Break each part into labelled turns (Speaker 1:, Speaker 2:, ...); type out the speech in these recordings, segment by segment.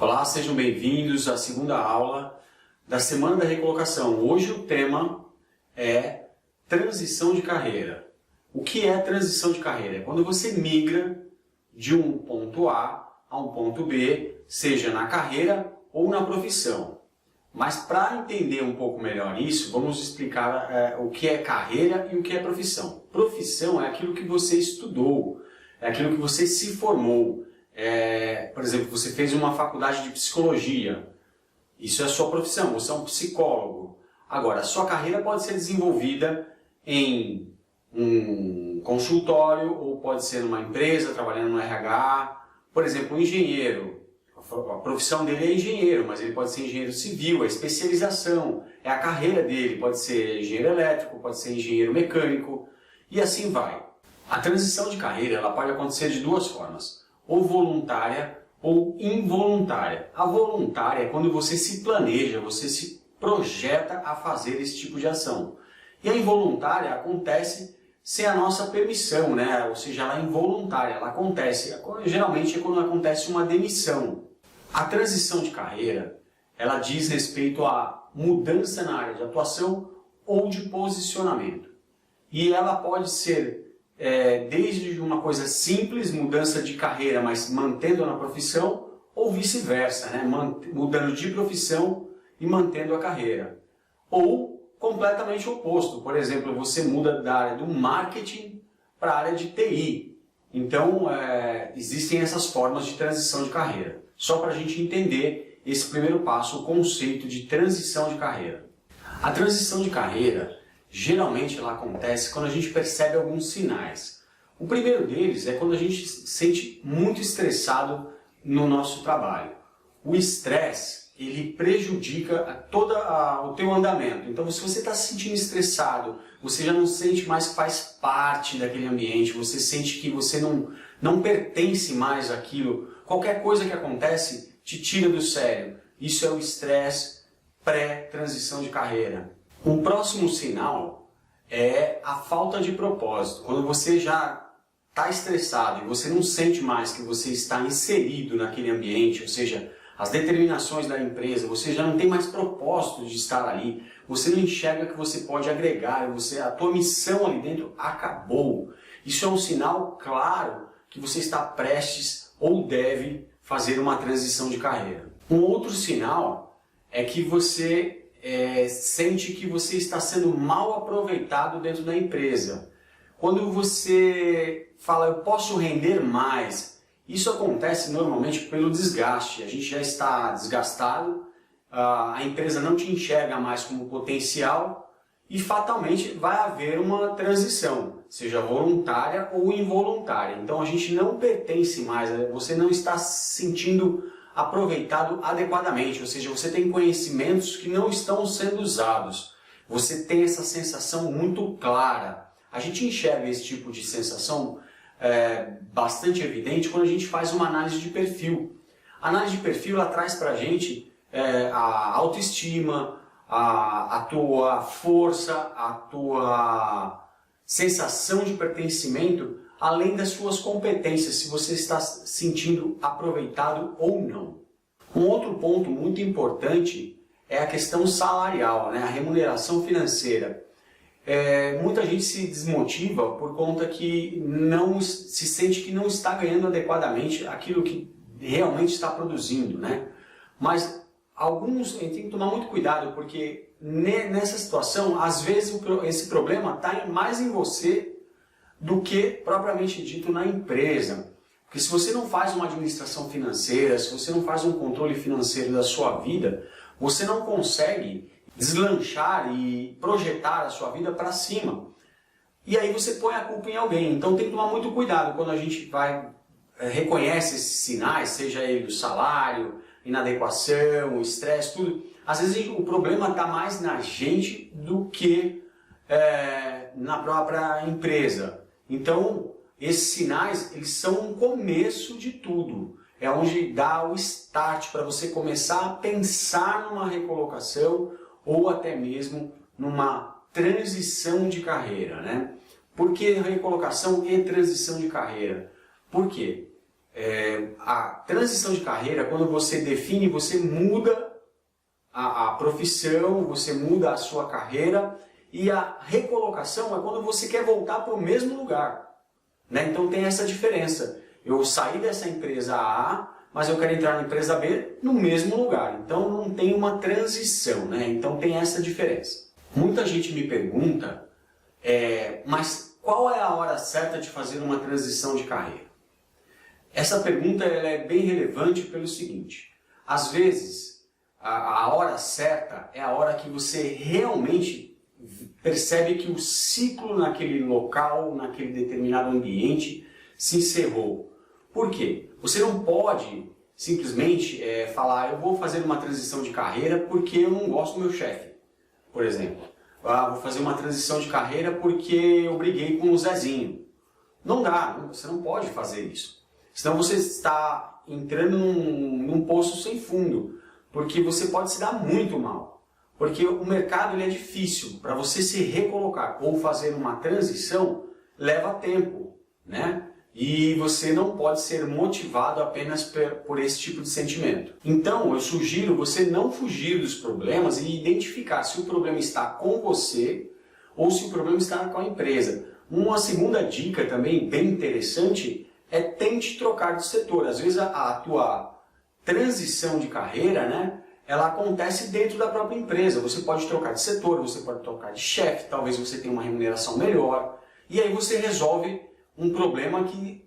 Speaker 1: Olá, sejam bem-vindos à segunda aula da Semana da Recolocação. Hoje o tema é transição de carreira. O que é transição de carreira? É quando você migra de um ponto A um ponto B, seja na carreira ou na profissão. Mas para entender um pouco melhor isso, vamos explicar o que é carreira e o que é profissão. Profissão é aquilo que você estudou, é aquilo que você se formou. Por exemplo, você fez uma faculdade de psicologia, isso é a sua profissão, você é um psicólogo. Agora, a sua carreira pode ser desenvolvida em um consultório ou pode ser numa empresa, trabalhando no RH. Por exemplo, um engenheiro, a profissão dele é engenheiro, mas ele pode ser engenheiro civil, a especialização, é a carreira dele, pode ser engenheiro elétrico, pode ser engenheiro mecânico e assim vai. A transição de carreira ela pode acontecer de duas formas, ou voluntária ou involuntária. A voluntária é quando você se planeja, você se projeta a fazer esse tipo de ação. E a involuntária acontece sem a nossa permissão, né? Ou seja, ela é involuntária, ela acontece, geralmente é quando acontece uma demissão. A transição de carreira, ela diz respeito à mudança na área de atuação ou de posicionamento. E ela pode ser desde uma coisa simples, mudança de carreira, mas mantendo na profissão, ou vice-versa, né? Mudando de profissão e mantendo a carreira. Ou completamente oposto. Por exemplo, você muda da área do marketing para a área de TI. Então, existem essas formas de transição de carreira. Só para a gente entender esse primeiro passo, o conceito de transição de carreira. A transição de carreira, geralmente ela acontece quando a gente percebe alguns sinais. O primeiro deles é quando a gente se sente muito estressado no nosso trabalho. O estresse ele prejudica todo o teu andamento. Então, se você está se sentindo estressado, você já não sente mais que faz parte daquele ambiente, você sente que você não pertence mais àquilo, qualquer coisa que acontece te tira do sério. Isso é o estresse pré-transição de carreira. Um próximo sinal é a falta de propósito. Quando você já está estressado e você não sente mais que você está inserido naquele ambiente, ou seja, as determinações da empresa, você já não tem mais propósito de estar ali, você não enxerga que você pode agregar, a tua missão ali dentro acabou. Isso é um sinal claro que você está prestes ou deve fazer uma transição de carreira. Um outro sinal é que você sente que você está sendo mal aproveitado dentro da empresa. Quando você fala, eu posso render mais, isso acontece normalmente pelo desgaste. A gente já está desgastado, a empresa não te enxerga mais como potencial e fatalmente vai haver uma transição, seja voluntária ou involuntária. Então a gente não pertence mais, você não está se sentindo aproveitado adequadamente, ou seja, você tem conhecimentos que não estão sendo usados. Você tem essa sensação muito clara. A gente enxerga esse tipo de sensação bastante evidente quando a gente faz uma análise de perfil. A análise de perfil ela traz para a gente a autoestima, a tua força, a tua sensação de pertencimento, além das suas competências, se você está se sentindo aproveitado ou não. Um outro ponto muito importante é a questão salarial, né? A remuneração financeira. Muita gente se desmotiva por conta que não se sente que não está ganhando adequadamente aquilo que realmente está produzindo, né? Mas alguns tem que tomar muito cuidado, porque nessa situação, às vezes esse problema está mais em você do que propriamente dito na empresa. Porque se você não faz uma administração financeira, se você não faz um controle financeiro da sua vida, você não consegue deslanchar e projetar a sua vida para cima. E aí você põe a culpa em alguém. Então tem que tomar muito cuidado quando a gente reconhece esses sinais, seja ele do salário, inadequação, estresse, tudo. Às vezes o problema está mais na gente do que na própria empresa. Então esses sinais eles são o começo de tudo. É onde dá o start para você começar a pensar numa recolocação ou até mesmo numa transição de carreira, né? Por que recolocação e transição de carreira? Por quê? A transição de carreira, quando você define, você muda a profissão, você muda a sua carreira, e a recolocação é quando você quer voltar para o mesmo lugar, né? Então tem essa diferença. Eu saí dessa empresa A, mas eu quero entrar na empresa B no mesmo lugar. Então não tem uma transição, né? Então tem essa diferença. Muita gente me pergunta, mas qual é a hora certa de fazer uma transição de carreira? Essa pergunta ela é bem relevante pelo seguinte: às vezes a hora certa é a hora que você realmente percebe que o ciclo naquele local, naquele determinado ambiente se encerrou. Por quê? Você não pode simplesmente falar, eu vou fazer uma transição de carreira porque eu não gosto do meu chefe, por exemplo. Vou fazer uma transição de carreira porque eu briguei com o Zezinho. Não dá, você não pode fazer isso. Senão você está entrando num poço sem fundo, porque você pode se dar muito mal. Porque o mercado ele é difícil, para você se recolocar ou fazer uma transição, leva tempo, né? E você não pode ser motivado apenas por esse tipo de sentimento. Então, eu sugiro você não fugir dos problemas e identificar se o problema está com você ou se o problema está com a empresa. Uma segunda dica também bem interessante é tente trocar de setor. Às vezes a tua transição de carreira, né, ela acontece dentro da própria empresa. Você pode trocar de setor, você pode trocar de chefe, talvez você tenha uma remuneração melhor. E aí você resolve um problema que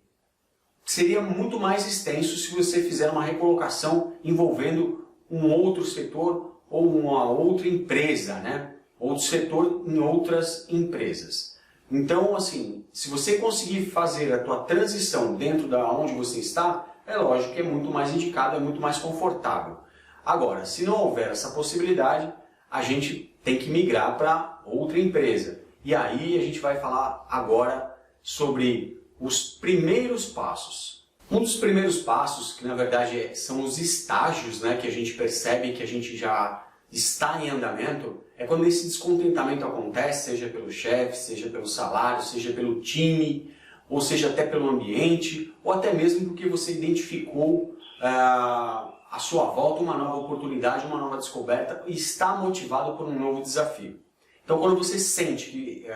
Speaker 1: seria muito mais extenso se você fizer uma recolocação envolvendo um outro setor ou uma outra empresa, né? Outro setor em outras empresas. Então, assim, se você conseguir fazer a tua transição dentro da onde você está, é lógico que é muito mais indicado, é muito mais confortável. Agora, se não houver essa possibilidade, a gente tem que migrar para outra empresa. E aí a gente vai falar agora sobre os primeiros passos. Um dos primeiros passos, que na verdade são os estágios, né, que a gente percebe que a gente já está em andamento, é quando esse descontentamento acontece, seja pelo chefe, seja pelo salário, seja pelo time, ou seja até pelo ambiente, ou até mesmo porque você identificou à sua volta uma nova oportunidade, uma nova descoberta e está motivado por um novo desafio. Então quando você sente que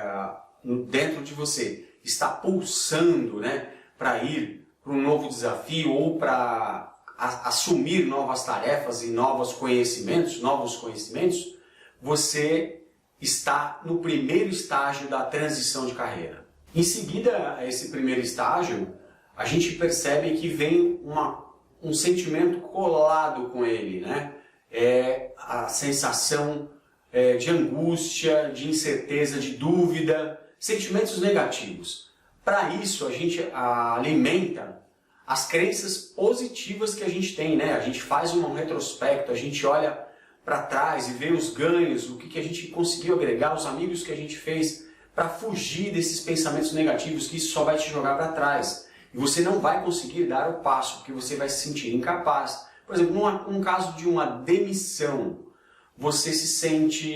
Speaker 1: dentro de você está pulsando, né, para ir para um novo desafio ou para assumir novas tarefas e novos conhecimentos, você está no primeiro estágio da transição de carreira. Em seguida a esse primeiro estágio, a gente percebe que vem um sentimento colado com ele, né? É a sensação de angústia, de incerteza, de dúvida, sentimentos negativos. Para isso, a gente alimenta as crenças positivas que a gente tem, né? A gente faz um retrospecto, a gente olha para trás e vê os ganhos, o que a gente conseguiu agregar, os amigos que a gente fez, para fugir desses pensamentos negativos, que isso só vai te jogar para trás. E você não vai conseguir dar o passo, porque você vai se sentir incapaz. Por exemplo, num caso de uma demissão, você se sente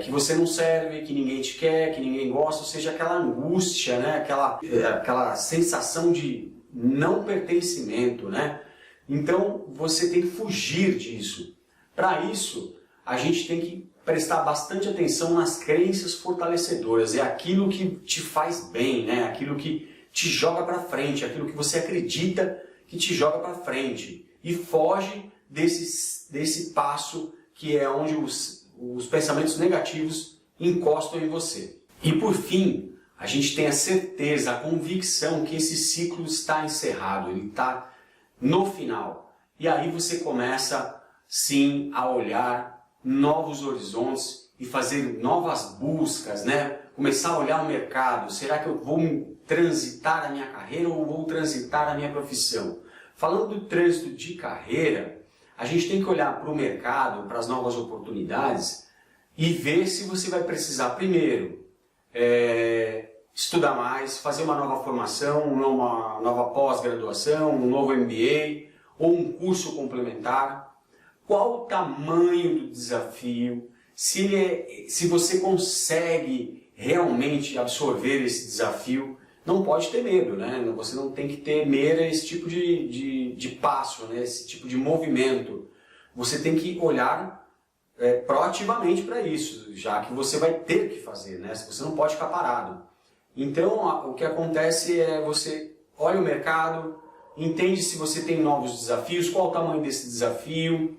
Speaker 1: que você não serve, que ninguém te quer, que ninguém gosta, ou seja, aquela angústia, né? aquela sensação de não pertencimento, né? Então você tem que fugir disso. Para isso, a gente tem que prestar bastante atenção nas crenças fortalecedoras, é aquilo que te faz bem, né? Aquilo que te joga para frente, aquilo que você acredita que te joga para frente, e foge desse passo que é onde os pensamentos negativos encostam em você. E por fim, a gente tem a certeza, a convicção que esse ciclo está encerrado, ele está no final. E aí você começa, sim, a olhar novos horizontes e fazer novas buscas, né? Começar a olhar o mercado. Será que eu vou transitar a minha carreira ou vou transitar a minha profissão? Falando do trânsito de carreira, a gente tem que olhar para o mercado, para as novas oportunidades e ver se você vai precisar primeiro estudar mais, fazer uma nova formação, uma nova pós-graduação, um novo MBA ou um curso complementar. Qual o tamanho do desafio? Se você consegue realmente absorver esse desafio, não pode ter medo, né? Você não tem que ter medo a esse tipo de passo, né? Esse tipo de movimento. Você tem que olhar proativamente para isso, já que você vai ter que fazer, né? Você não pode ficar parado. Então, o que acontece é você olha o mercado, entende se você tem novos desafios, qual o tamanho desse desafio,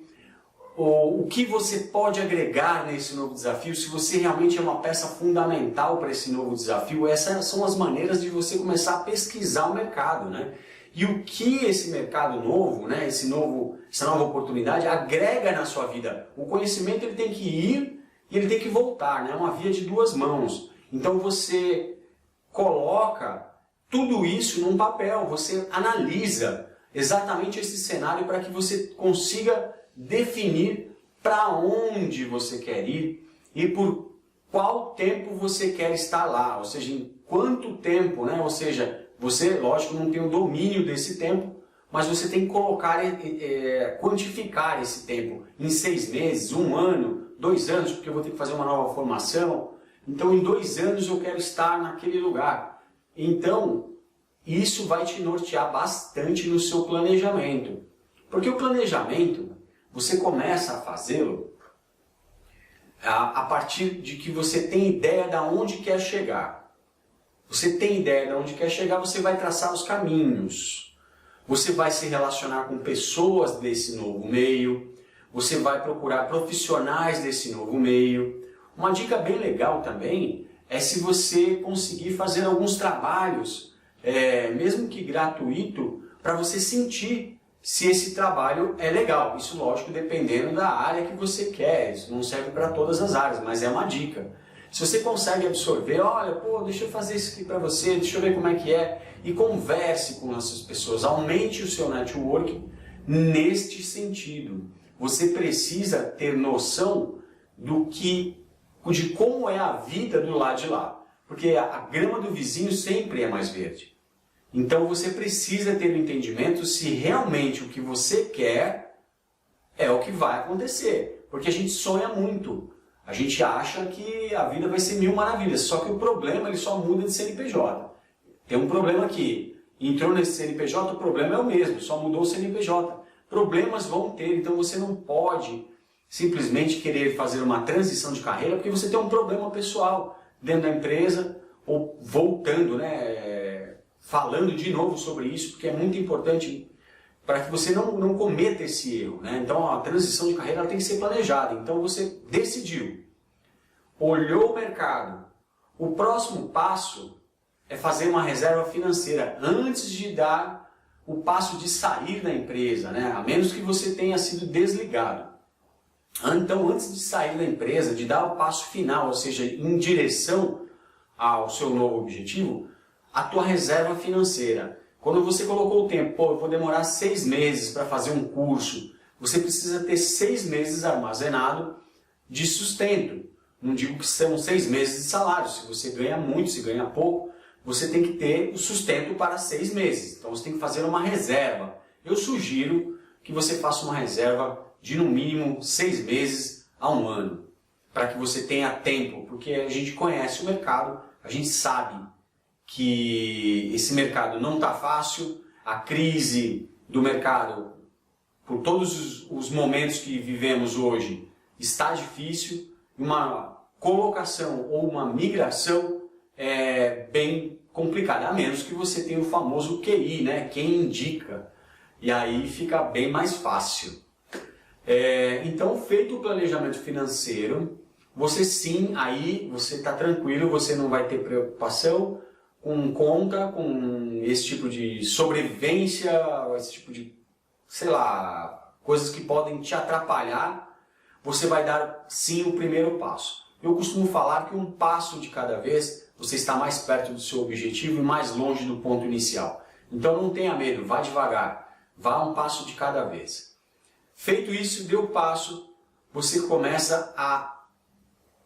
Speaker 1: o que você pode agregar nesse novo desafio, se você realmente é uma peça fundamental para esse novo desafio. Essas são as maneiras de você começar a pesquisar o mercado, né? E o que esse mercado novo, né, essa nova oportunidade agrega na sua vida. O conhecimento ele tem que ir e ele tem que voltar, né? É uma via de duas mãos. Então você coloca tudo isso num papel, você analisa exatamente esse cenário para que você consiga definir para onde você quer ir e por qual tempo você quer estar lá, ou seja, em quanto tempo, né? Ou seja, você, lógico, não tem o domínio desse tempo, mas você tem que colocar, quantificar esse tempo em 6 meses, 1 ano, 2 anos, porque eu vou ter que fazer uma nova formação. Então, em 2 anos eu quero estar naquele lugar. Então, isso vai te nortear bastante no seu planejamento. Porque o planejamento, você começa a fazê-lo a partir de que você tem ideia de onde quer chegar. Você tem ideia de onde quer chegar, você vai traçar os caminhos. Você vai se relacionar com pessoas desse novo meio. Você vai procurar profissionais desse novo meio. Uma dica bem legal também é se você conseguir fazer alguns trabalhos, mesmo que gratuito, para você sentir se esse trabalho é legal. Isso, lógico, dependendo da área que você quer. Isso não serve para todas as áreas, mas é uma dica. Se você consegue absorver, olha, pô, deixa eu fazer isso aqui para você, deixa eu ver como é que é, e converse com essas pessoas, aumente o seu network neste sentido. Você precisa ter noção de como é a vida do lado de lá, porque a grama do vizinho sempre é mais verde. Então você precisa ter um entendimento se realmente o que você quer é o que vai acontecer, porque a gente sonha muito. A gente acha que a vida vai ser mil maravilhas, só que o problema ele só muda de CNPJ. Tem um problema aqui, entrou nesse CNPJ, o problema é o mesmo, só mudou o CNPJ. Problemas vão ter, então você não pode simplesmente querer fazer uma transição de carreira porque você tem um problema pessoal dentro da empresa, ou voltando, né, falando de novo sobre isso, porque é muito importante para que você não cometa esse erro, né? Então a transição de carreira ela tem que ser planejada. Então você decidiu, olhou o mercado. O próximo passo é fazer uma reserva financeira antes de dar o passo de sair da empresa, né? A menos que você tenha sido desligado. Então, antes de sair da empresa, de dar o passo final, ou seja, em direção ao seu novo objetivo, a tua reserva financeira. Quando você colocou o tempo, pô, eu vou demorar 6 meses para fazer um curso, você precisa ter 6 meses armazenado de sustento. Não digo que são 6 meses de salário, se você ganha muito, se ganha pouco, você tem que ter o sustento para 6 meses. Então você tem que fazer uma reserva. Eu sugiro que você faça uma reserva de no mínimo 6 meses a 1 ano, para que você tenha tempo, porque a gente conhece o mercado, a gente sabe que esse mercado não está fácil, a crise do mercado, por todos os momentos que vivemos hoje, está difícil. Uma colocação ou uma migração é bem complicada, a menos que você tenha o famoso QI, né? Quem indica, e aí fica bem mais fácil. Então, feito o planejamento financeiro, você sim, aí você está tranquilo, você não vai ter preocupação com conta, com esse tipo de sobrevivência, esse tipo de, sei lá, coisas que podem te atrapalhar. Você vai dar sim o primeiro passo. Eu costumo falar que um passo de cada vez você está mais perto do seu objetivo e mais longe do ponto inicial. Então não tenha medo, vá devagar, vá um passo de cada vez. Feito isso, deu o passo, você começa a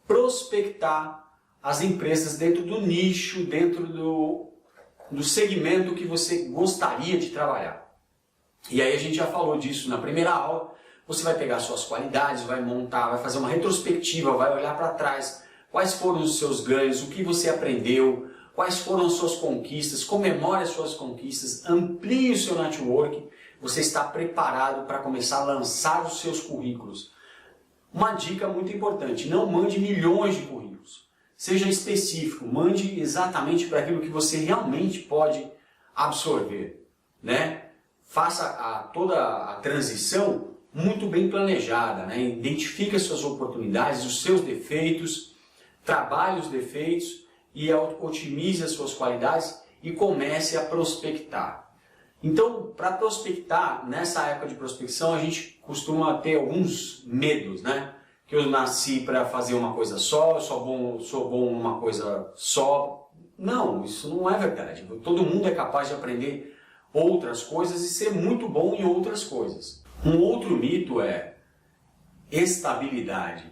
Speaker 1: prospectar as empresas dentro do nicho, dentro do segmento que você gostaria de trabalhar. E aí a gente já falou disso na primeira aula. Você vai pegar suas qualidades, vai montar, vai fazer uma retrospectiva, vai olhar para trás, quais foram os seus ganhos, o que você aprendeu, quais foram as suas conquistas, comemore as suas conquistas, amplie o seu network, você está preparado para começar a lançar os seus currículos. Uma dica muito importante, não mande milhões de currículos. Seja específico, mande exatamente para aquilo que você realmente pode absorver, né? Faça toda a transição muito bem planejada, né? Identifique as suas oportunidades, os seus defeitos, trabalhe os defeitos e otimize as suas qualidades e comece a prospectar. Então, para prospectar, nessa época de prospecção, a gente costuma ter alguns medos, né? Que eu nasci para fazer uma coisa só, eu sou bom numa coisa só. Não, isso não é verdade. Todo mundo é capaz de aprender outras coisas e ser muito bom em outras coisas. Um outro mito é estabilidade.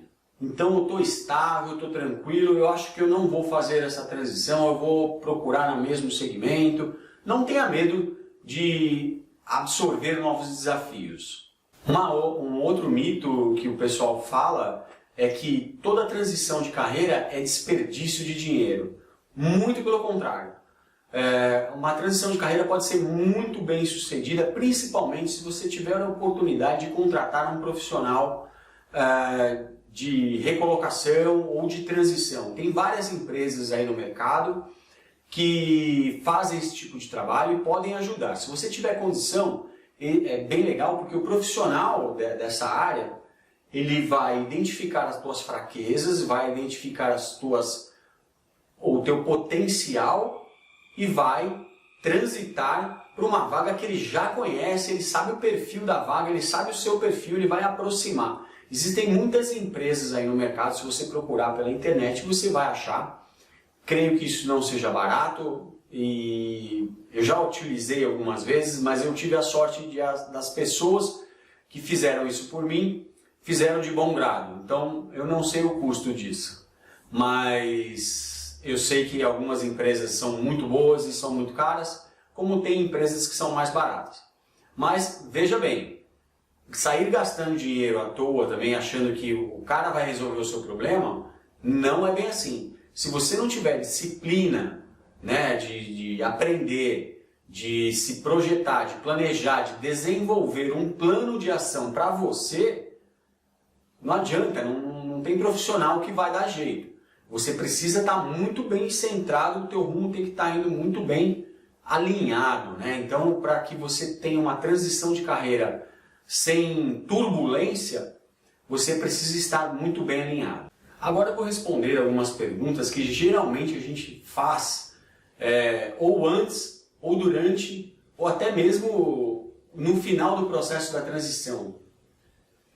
Speaker 1: Então eu estou estável, estou tranquilo, eu acho que eu não vou fazer essa transição, eu vou procurar no mesmo segmento. Não tenha medo de absorver novos desafios. Um outro mito que o pessoal fala é que toda transição de carreira é desperdício de dinheiro. Muito pelo contrário. Uma transição de carreira pode ser muito bem sucedida, principalmente se você tiver a oportunidade de contratar um profissional de recolocação ou de transição. Tem várias empresas aí no mercado que fazem esse tipo de trabalho e podem ajudar. Se você tiver condição, é bem legal, porque o profissional dessa área, ele vai identificar as tuas fraquezas, vai identificar o teu potencial e vai transitar para uma vaga que ele já conhece, ele sabe o perfil da vaga, ele sabe o seu perfil, ele vai aproximar. Existem muitas empresas aí no mercado, se você procurar pela internet, você vai achar. Creio que isso não seja barato e eu já utilizei algumas vezes, mas eu tive a sorte das pessoas que fizeram isso por mim, fizeram de bom grado. Então eu não sei o custo disso, mas eu sei que algumas empresas são muito boas e são muito caras, como tem empresas que são mais baratas. Mas veja bem, sair gastando dinheiro à toa também, achando que o cara vai resolver o seu problema, não é bem assim. Se você não tiver disciplina, né, de aprender, de se projetar, de planejar, de desenvolver um plano de ação para você, não adianta, não tem profissional que vai dar jeito. Você precisa estar muito bem centrado, o teu rumo tem que estar indo muito bem alinhado, né? Então, para que você tenha uma transição de carreira sem turbulência, você precisa estar muito bem alinhado. Agora eu vou responder algumas perguntas que geralmente a gente faz ou antes, ou durante, ou até mesmo no final do processo da transição.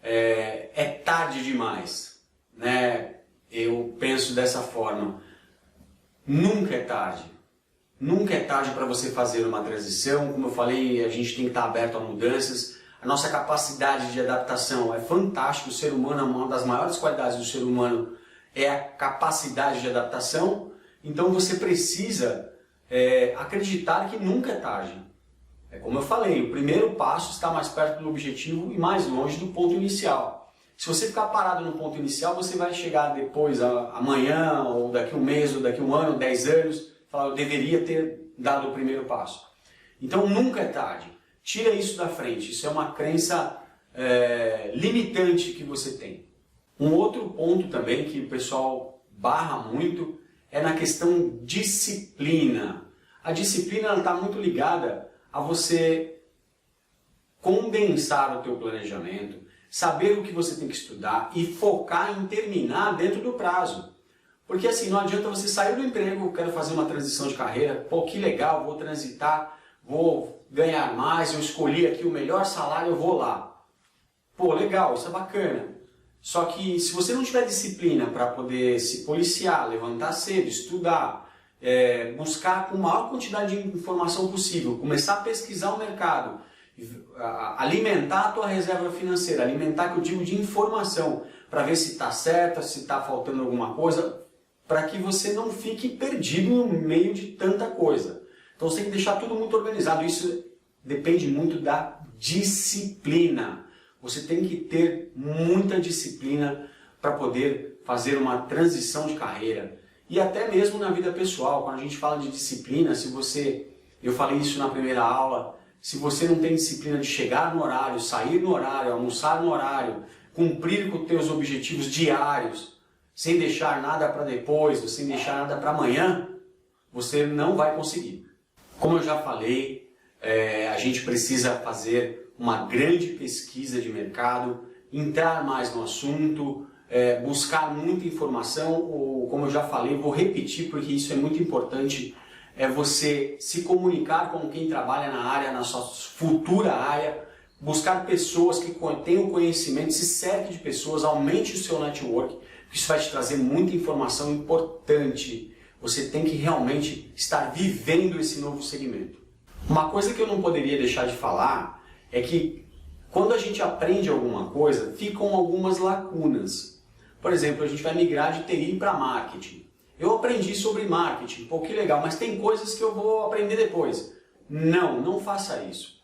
Speaker 1: É tarde demais, né? Eu penso dessa forma. Nunca é tarde. Nunca é tarde para você fazer uma transição. Como eu falei, a gente tem que estar aberto a mudanças. A nossa capacidade de adaptação é fantástica. O ser humano, uma das maiores qualidades do ser humano é a capacidade de adaptação. Então você precisa acreditar que nunca é tarde. É como eu falei, o primeiro passo está mais perto do objetivo e mais longe do ponto inicial. Se você ficar parado no ponto inicial, você vai chegar depois, amanhã, ou daqui um mês, ou daqui um ano, 10 anos, falar, eu deveria ter dado o primeiro passo. Então nunca é tarde. Tira isso da frente. Isso é uma crença limitante que você tem. Um outro ponto também que o pessoal barra muito é na questão disciplina. A disciplina está muito ligada a você condensar o teu planejamento, saber o que você tem que estudar e focar em terminar dentro do prazo. Porque assim, não adianta você sair do emprego, quero fazer uma transição de carreira, pô, que legal, vou transitar, vou ganhar mais, eu escolhi aqui o melhor salário, eu vou lá. Pô, legal, isso é bacana. Só que se você não tiver disciplina para poder se policiar, levantar cedo, estudar, buscar com a maior quantidade de informação possível, começar a pesquisar o mercado, alimentar a tua reserva financeira, alimentar, que eu digo, de informação, para ver se está certa, se está faltando alguma coisa, para que você não fique perdido no meio de tanta coisa. Então você tem que deixar tudo muito organizado. Isso depende muito da disciplina. Você tem que ter muita disciplina para poder fazer uma transição de carreira. E até mesmo na vida pessoal, quando a gente fala de disciplina, eu falei isso na primeira aula, se você não tem disciplina de chegar no horário, sair no horário, almoçar no horário, cumprir com os teus objetivos diários, sem deixar nada para depois, sem deixar nada para amanhã, você não vai conseguir. Como eu já falei, a gente precisa fazer uma grande pesquisa de mercado, entrar mais no assunto, buscar muita informação, ou como eu já falei, vou repetir porque isso é muito importante, é você se comunicar com quem trabalha na área, na sua futura área, buscar pessoas que tenham conhecimento, se cerque de pessoas, aumente o seu network, isso vai te trazer muita informação importante. Você tem que realmente estar vivendo esse novo segmento. Uma coisa que eu não poderia deixar de falar é que quando a gente aprende alguma coisa, ficam algumas lacunas. Por exemplo, a gente vai migrar de TI para marketing. Eu aprendi sobre marketing, pô, que legal, mas tem coisas que eu vou aprender depois. Não faça isso.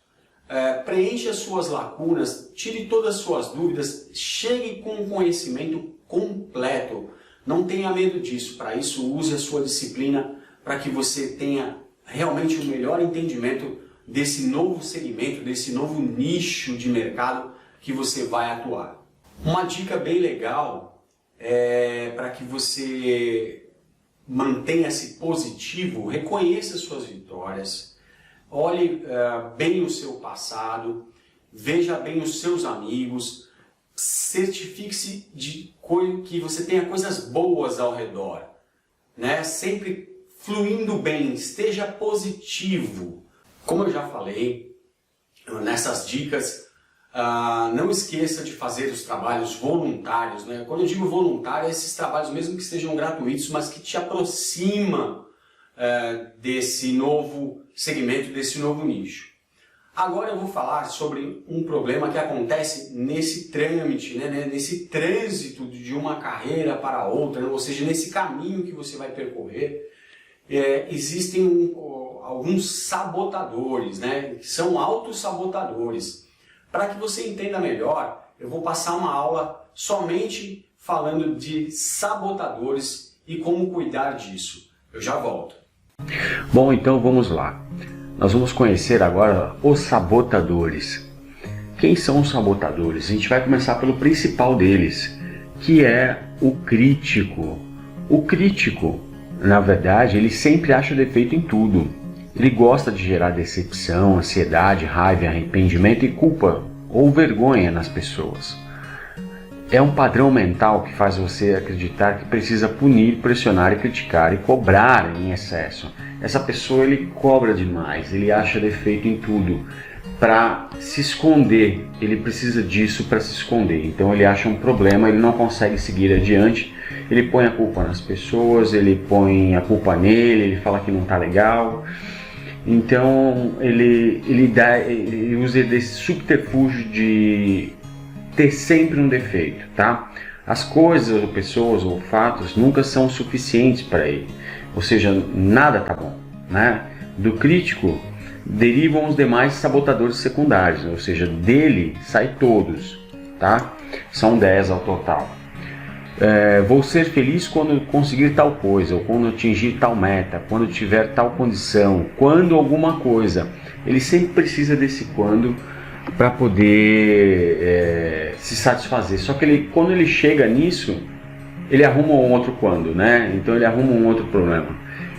Speaker 1: Preencha as suas lacunas, tire todas as suas dúvidas, chegue com um conhecimento completo. Não tenha medo disso. Para isso, use a sua disciplina para que você tenha realmente o melhor entendimento desse novo segmento, desse novo nicho de mercado que você vai atuar. Uma dica bem legal para que você mantenha-se positivo, reconheça suas vitórias, olhe bem o seu passado, veja bem os seus amigos, certifique-se de que você tenha coisas boas ao redor, né? Sempre fluindo bem, esteja positivo. Como eu já falei nessas dicas, não esqueça de fazer os trabalhos voluntários, né? Quando eu digo voluntário, é esses trabalhos mesmo que sejam gratuitos, mas que te aproximam desse novo segmento, desse novo nicho. Agora eu vou falar sobre um problema que acontece nesse trâmite, né? Nesse trânsito de uma carreira para outra, né? Ou seja, nesse caminho que você vai percorrer. Existem alguns sabotadores, né? Que são autossabotadores. Para que você entenda melhor, eu vou passar uma aula somente falando de sabotadores e como cuidar disso. Eu já volto.
Speaker 2: Bom, então vamos lá. Nós vamos conhecer agora os sabotadores. Quem são os sabotadores? A gente vai começar pelo principal deles, que é o crítico. O crítico, na verdade, ele sempre acha defeito em tudo. Ele gosta de gerar decepção, ansiedade, raiva, arrependimento e culpa ou vergonha nas pessoas. É um padrão mental que faz você acreditar que precisa punir, pressionar e criticar e cobrar em excesso. Essa pessoa, ele cobra demais, ele acha defeito em tudo. Para se esconder, ele precisa disso para se esconder. Então ele acha um problema, ele não consegue seguir adiante, ele põe a culpa nas pessoas, ele põe a culpa nele, ele fala que não está legal. Então ele usa desse subterfúgio de ter sempre um defeito, tá? As coisas, ou pessoas, ou fatos nunca são suficientes para ele, ou seja, nada tá bom, né? Do crítico derivam os demais sabotadores secundários, ou seja, dele sai todos, tá? São 10 ao total. Vou ser feliz quando conseguir tal coisa, ou quando atingir tal meta, quando tiver tal condição, quando alguma coisa. Ele sempre precisa desse quando para poder se satisfazer. Só que quando ele chega nisso, ele arruma um outro quando, né? Então ele arruma um outro problema.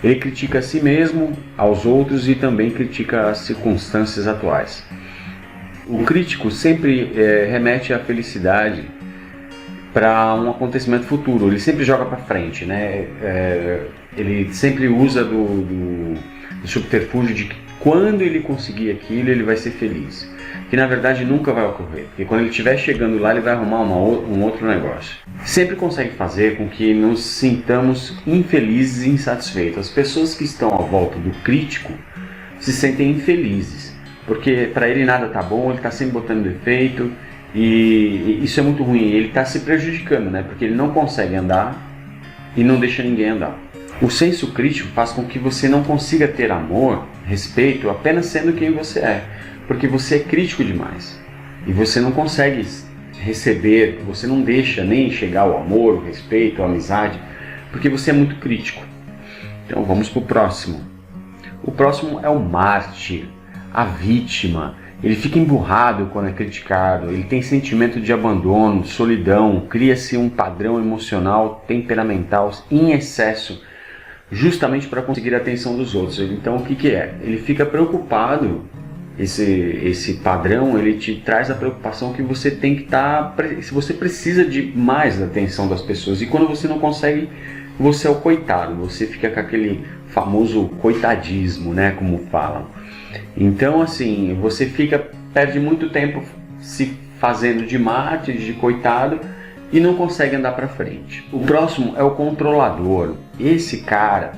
Speaker 2: Ele critica a si mesmo, aos outros e também critica as circunstâncias atuais. O crítico sempre remete à felicidade para um acontecimento futuro. Ele sempre joga para frente, né? Ele sempre usa do subterfúgio de que quando ele conseguir aquilo, ele vai ser feliz. Que na verdade nunca vai ocorrer, porque quando ele estiver chegando lá, ele vai arrumar um outro negócio. Sempre consegue fazer com que nos sintamos infelizes e insatisfeitos. As pessoas que estão à volta do crítico se sentem infelizes, porque para ele nada tá bom, ele está sempre botando defeito, e isso é muito ruim. Ele está se prejudicando, né? Porque ele não consegue andar e não deixa ninguém andar. O senso crítico faz com que você não consiga ter amor, respeito, apenas sendo quem você é. Porque você é crítico demais e você não consegue receber, você não deixa nem chegar o amor, o respeito, a amizade, porque você é muito crítico. Então vamos para o próximo. O próximo é o mártir, a vítima. Ele fica emburrado quando é criticado, ele tem sentimento de abandono, solidão, cria-se um padrão emocional, temperamental em excesso, justamente para conseguir a atenção dos outros. Então o que é? Ele fica preocupado, esse padrão, ele te traz a preocupação que você tem que se você precisa de mais da atenção das pessoas, e quando você não consegue, você é o coitado, você fica com aquele famoso coitadismo, né, como falam. Então assim, você perde muito tempo se fazendo de mártir, de coitado, e não consegue andar para frente. O próximo é o controlador. Esse cara,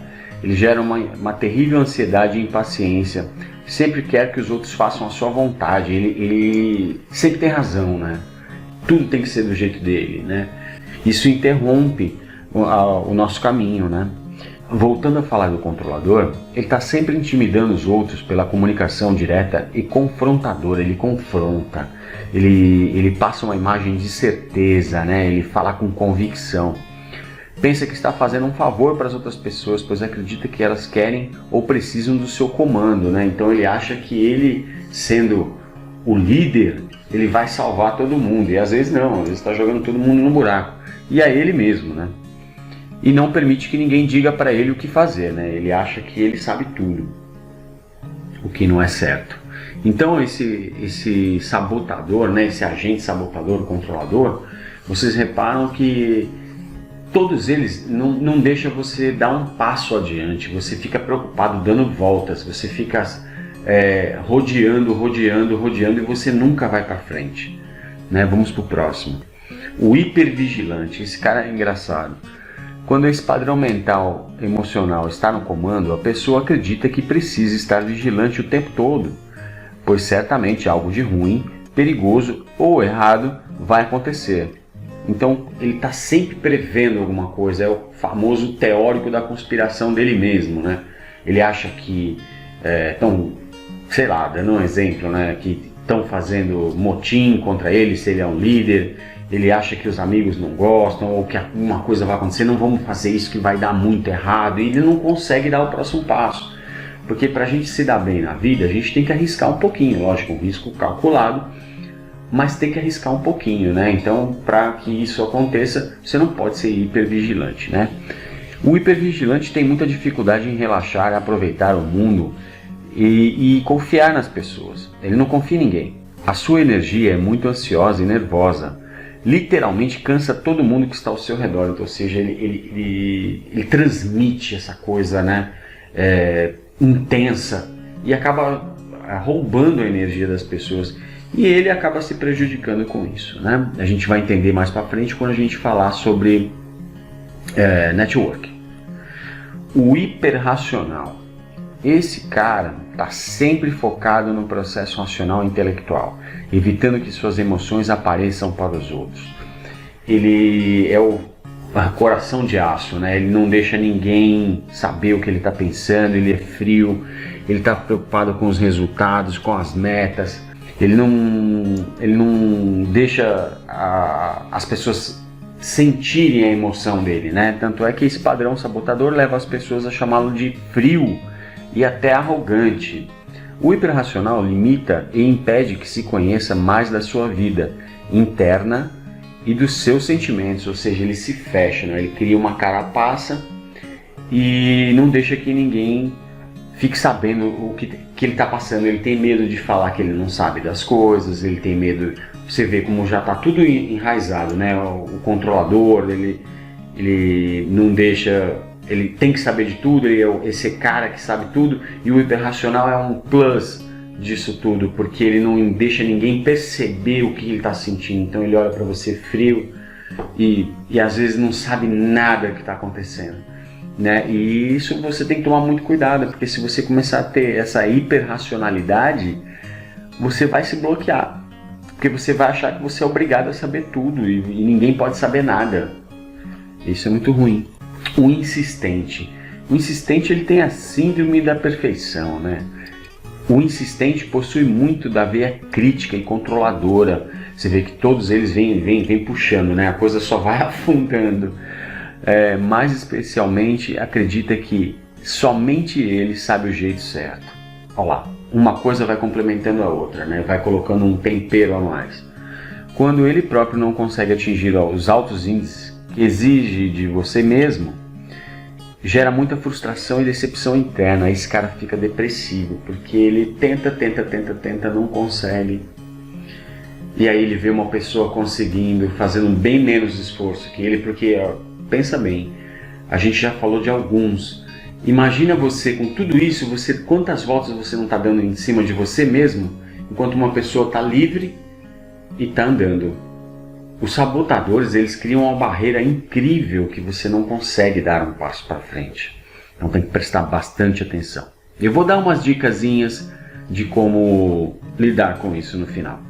Speaker 2: ele gera uma terrível ansiedade e impaciência, sempre quer que os outros façam a sua vontade, ele sempre tem razão, né? Tudo tem que ser do jeito dele, né? Isso interrompe o nosso caminho, né? Voltando a falar do controlador, ele está sempre intimidando os outros pela comunicação direta e confrontadora. Ele confronta, ele passa uma imagem de certeza, né? Ele fala com convicção. Pensa que está fazendo um favor para as outras pessoas, pois acredita que elas querem ou precisam do seu comando, né? Então ele acha que ele, sendo o líder, ele vai salvar todo mundo. E às vezes não, às vezes está jogando todo mundo no buraco. E é ele mesmo, né? E não permite que ninguém diga para ele o que fazer, né? Ele acha que ele sabe tudo, o que não é certo. Então esse sabotador, né? Esse agente sabotador, controlador, vocês reparam que todos eles não deixam você dar um passo adiante. Você fica preocupado, dando voltas, você fica rodeando e você nunca vai para frente, né? Vamos para o próximo. O hipervigilante. Esse cara é engraçado. Quando esse padrão mental, emocional está no comando, a pessoa acredita que precisa estar vigilante o tempo todo, pois certamente algo de ruim, perigoso ou errado vai acontecer. Então ele está sempre prevendo alguma coisa, é o famoso teórico da conspiração dele mesmo, né? Ele acha que sei lá, dando um exemplo, né, que estão fazendo motim contra ele se ele é um líder. Ele acha que os amigos não gostam, ou que alguma coisa vai acontecer, não vamos fazer isso que vai dar muito errado, e ele não consegue dar o próximo passo. Porque para a gente se dar bem na vida, a gente tem que arriscar um pouquinho, lógico, um risco calculado, mas tem que arriscar um pouquinho, né? Então, para que isso aconteça, você não pode ser hipervigilante, né? O hipervigilante tem muita dificuldade em relaxar, aproveitar o mundo e confiar nas pessoas. Ele não confia em ninguém. A sua energia é muito ansiosa e nervosa. Literalmente cansa todo mundo que está ao seu redor. Então, ou seja, ele transmite essa coisa, né, intensa, e acaba roubando a energia das pessoas, e ele acaba se prejudicando com isso, né? A gente vai entender mais para frente quando a gente falar sobre network. O hiperracional. Esse cara está sempre focado no processo racional e intelectual, evitando que suas emoções apareçam para os outros. Ele é o coração de aço, né? Ele não deixa ninguém saber o que ele está pensando, ele é frio, ele está preocupado com os resultados, com as metas. Ele não deixa as pessoas sentirem a emoção dele, né? Tanto é que esse padrão sabotador leva as pessoas a chamá-lo de frio e até arrogante. O hiperracional limita e impede que se conheça mais da sua vida interna e dos seus sentimentos, ou seja, ele se fecha, né? Ele cria uma carapaça e não deixa que ninguém fique sabendo o que ele está passando. Ele tem medo de falar que ele não sabe das coisas, ele tem medo. Você vê como já está tudo enraizado, né? O controlador, ele não deixa. Ele tem que saber de tudo, ele é esse cara que sabe tudo, e o hiperracional é um plus disso tudo, porque ele não deixa ninguém perceber o que ele está sentindo. Então ele olha para você frio e às vezes não sabe nada que está acontecendo, né? E isso você tem que tomar muito cuidado, porque se você começar a ter essa hiperracionalidade, você vai se bloquear, porque você vai achar que você é obrigado a saber tudo e ninguém pode saber nada. Isso é muito ruim. O insistente. O insistente, ele tem a síndrome da perfeição, né? O insistente possui muito da veia crítica e controladora. Você vê que todos eles vêm puxando, né? A coisa só vai afundando. mais especialmente acredita que somente ele sabe o jeito certo. Olha lá, uma coisa vai complementando a outra, né? Vai colocando um tempero a mais. Quando ele próprio não consegue atingir os altos índices que exige de você mesmo, gera muita frustração e decepção interna. Aí esse cara fica depressivo, porque ele tenta, não consegue. E aí ele vê uma pessoa conseguindo, fazendo bem menos esforço que ele, porque, pensa bem, a gente já falou de alguns. Imagina você com tudo isso, quantas voltas você não está dando em cima de você mesmo, enquanto uma pessoa está livre e está andando. Os sabotadores, eles criam uma barreira incrível que você não consegue dar um passo para frente. Então tem que prestar bastante atenção. Eu vou dar umas dicasinhas de como lidar com isso no final.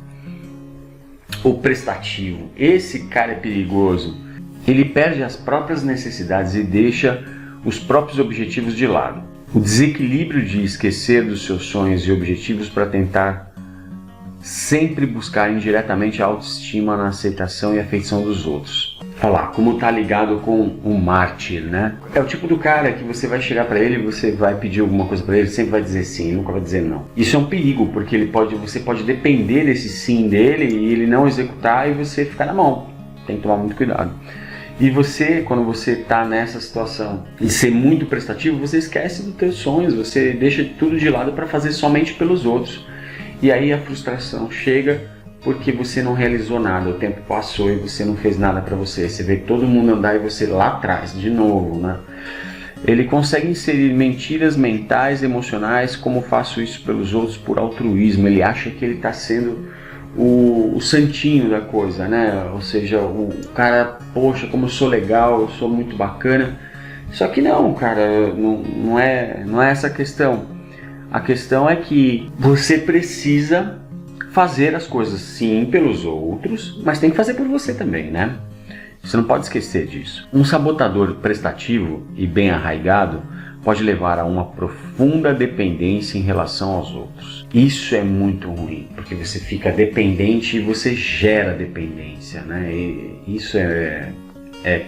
Speaker 2: O prestativo, esse cara é perigoso. Ele perde as próprias necessidades e deixa os próprios objetivos de lado. O desequilíbrio de esquecer dos seus sonhos e objetivos para tentar sempre buscar indiretamente a autoestima na aceitação e afeição dos outros. Olha lá, como tá ligado com o mártir, né? É o tipo do cara que você vai chegar para ele, você vai pedir alguma coisa para ele, sempre vai dizer sim, nunca vai dizer não. Isso é um perigo, porque você pode depender desse sim dele e ele não executar e você ficar na mão. Tem que tomar muito cuidado. E você, quando você está nessa situação de ser muito prestativo, você esquece dos teus sonhos, você deixa tudo de lado para fazer somente pelos outros. E aí a frustração chega porque você não realizou nada, o tempo passou e você não fez nada para você. Você vê todo mundo andar e você lá atrás, de novo, né? Ele consegue inserir mentiras mentais, emocionais, como faço isso pelos outros por altruísmo. Ele acha que ele está sendo o santinho da coisa, né? Ou seja, o cara, poxa, como eu sou legal, eu sou muito bacana. Só que não, cara, não é essa a questão. A questão é que você precisa fazer as coisas sim pelos outros, mas tem que fazer por você também, né? Você não pode esquecer disso. Um sabotador prestativo e bem arraigado pode levar a uma profunda dependência em relação aos outros. Isso é muito ruim, porque você fica dependente e você gera dependência, né? E isso é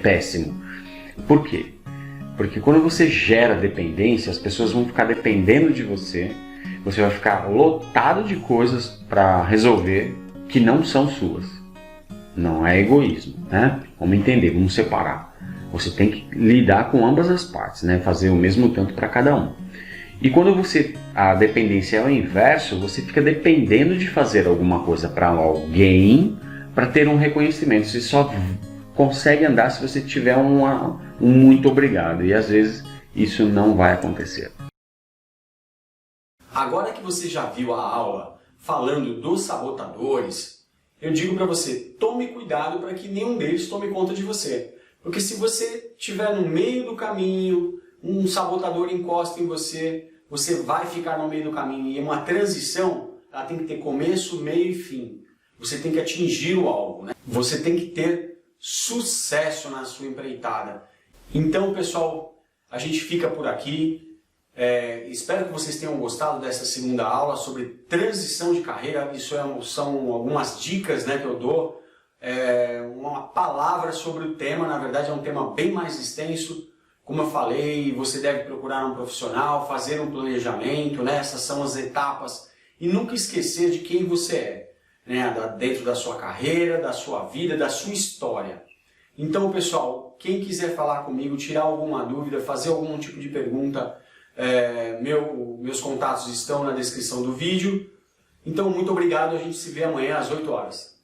Speaker 2: péssimo. Por quê? Porque quando você gera dependência, as pessoas vão ficar dependendo de você, você vai ficar lotado de coisas para resolver que não são suas. Não é egoísmo, né? Vamos entender, vamos separar. Você tem que lidar com ambas as partes, né? Fazer o mesmo tanto para cada um. E quando a dependência é o inverso, você fica dependendo de fazer alguma coisa para alguém para ter um reconhecimento. Você só consegue andar se você tiver um muito obrigado, e às vezes isso não vai acontecer.
Speaker 1: Agora que você já viu a aula falando dos sabotadores, eu digo para você, tome cuidado para que nenhum deles tome conta de você. Porque se você estiver no meio do caminho, um sabotador encosta em você, você vai ficar no meio do caminho. E uma transição, ela tem que ter começo, meio e fim. Você tem que atingir o alvo, né? Você tem que ter sucesso na sua empreitada. Então, pessoal, a gente fica por aqui. Espero que vocês tenham gostado dessa segunda aula sobre transição de carreira. Isso são algumas dicas, né, que eu dou. Uma palavra sobre o tema. Na verdade, é um tema bem mais extenso. Como eu falei, você deve procurar um profissional, fazer um planejamento, né? Essas são as etapas. E nunca esquecer de quem você é, né? Dentro da sua carreira, da sua vida, da sua história. Então, pessoal, quem quiser falar comigo, tirar alguma dúvida, fazer algum tipo de pergunta, meus contatos estão na descrição do vídeo. Então, muito obrigado. A gente se vê amanhã às 8 horas.